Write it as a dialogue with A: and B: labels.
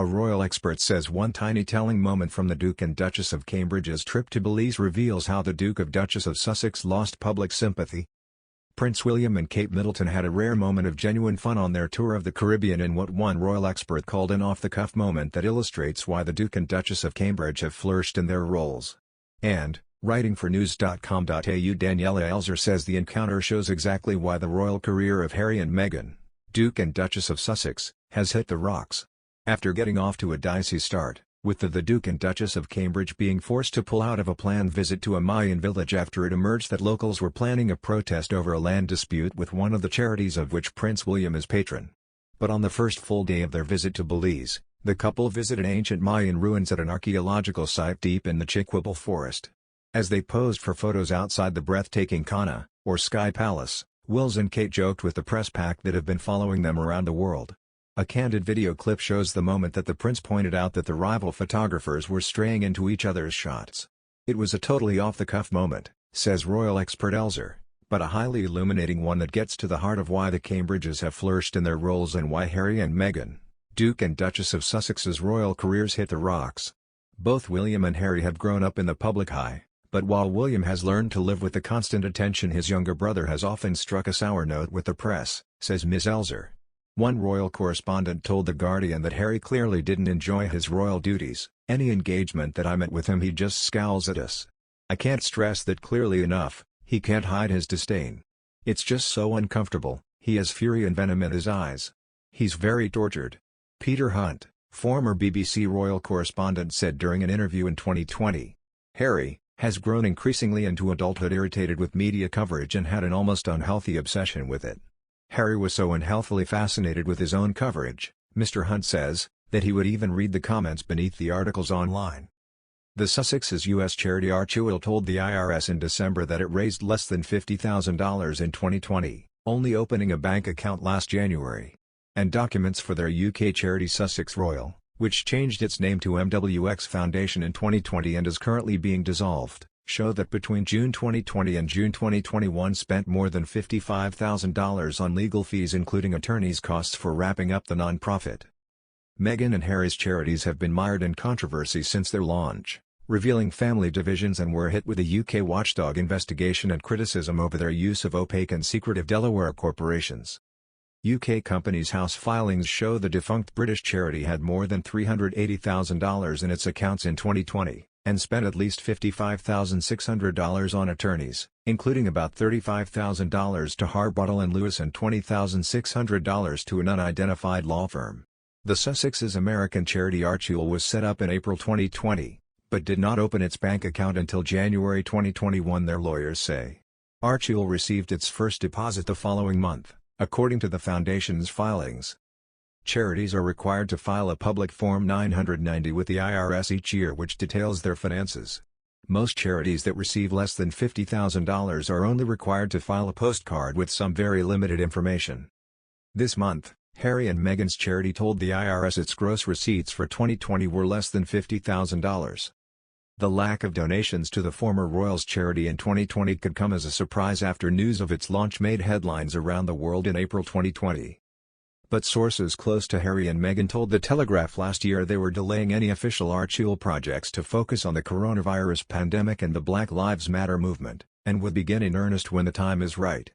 A: A royal expert says one tiny telling moment from the Duke and Duchess of Cambridge's trip to Belize reveals how the Duke of Duchess of Sussex lost public sympathy. Prince William and Kate Middleton had a rare moment of genuine fun on their tour of the Caribbean in what one royal expert called an off-the-cuff moment that illustrates why the Duke and Duchess of Cambridge have flourished in their roles. And, writing for news.com.au, Daniela Elser says the encounter shows exactly why the royal career of Harry and Meghan, Duke and Duchess of Sussex, has hit the rocks. After getting off to a dicey start, with the Duke and Duchess of Cambridge being forced to pull out of a planned visit to a Mayan village after it emerged that locals were planning a protest over a land dispute with one of the charities of which Prince William is patron. But on the first full day of their visit to Belize, the couple visited ancient Mayan ruins at an archaeological site deep in the Chiquibel forest. As they posed for photos outside the breathtaking Kana, or Sky Palace, Wills and Kate joked with the press pack that have been following them around the world. A candid video clip shows the moment that the prince pointed out that the rival photographers were straying into each other's shots. It was a totally off-the-cuff moment, says royal expert Elser, but a highly illuminating one that gets to the heart of why the Cambridges have flourished in their roles and why Harry and Meghan, Duke and Duchess of Sussex's royal careers hit the rocks. Both William and Harry have grown up in the public eye, but while William has learned to live with the constant attention, his younger brother has often struck a sour note with the press, says Ms. Elser. One royal correspondent told The Guardian that Harry clearly didn't enjoy his royal duties. Any engagement that I met with him he just scowls at us. I can't stress that clearly enough, he can't hide his disdain. It's just so uncomfortable, he has fury and venom in his eyes. He's very tortured. Peter Hunt, former BBC royal correspondent, said during an interview in 2020. Harry has grown increasingly into adulthood irritated with media coverage and had an almost unhealthy obsession with it. Harry was so unhealthily fascinated with his own coverage, Mr. Hunt says, that he would even read the comments beneath the articles online. The Sussexes' U.S. charity Archie told the IRS in December that it raised less than $50,000 in 2020, only opening a bank account last January. And documents for their UK charity Sussex Royal, which changed its name to MWX Foundation in 2020 and is currently being dissolved, show that between June 2020 and June 2021 spent more than $55,000 on legal fees including attorneys' costs for wrapping up the non-profit. Meghan and Harry's charities have been mired in controversy since their launch, revealing family divisions, and were hit with a UK watchdog investigation and criticism over their use of opaque and secretive Delaware corporations. UK Companies House filings show the defunct British charity had more than $380,000 in its accounts in 2020. And spent at least $55,600 on attorneys, including about $35,000 to Harbottle and Lewis and $20,600 to an unidentified law firm. The Sussexes' American charity Archie was set up in April 2020, but did not open its bank account until January 2021, their lawyers say. Archie received its first deposit the following month, according to the foundation's filings. Charities are required to file a public Form 990 with the IRS each year which details their finances. Most charities that receive less than $50,000 are only required to file a postcard with some very limited information. This month, Harry and Meghan's charity told the IRS its gross receipts for 2020 were less than $50,000. The lack of donations to the former royals' charity in 2020 could come as a surprise after news of its launch made headlines around the world in April 2020. But sources close to Harry and Meghan told The Telegraph last year they were delaying any official Archie projects to focus on the coronavirus pandemic and the Black Lives Matter movement, and would begin in earnest when the time is right.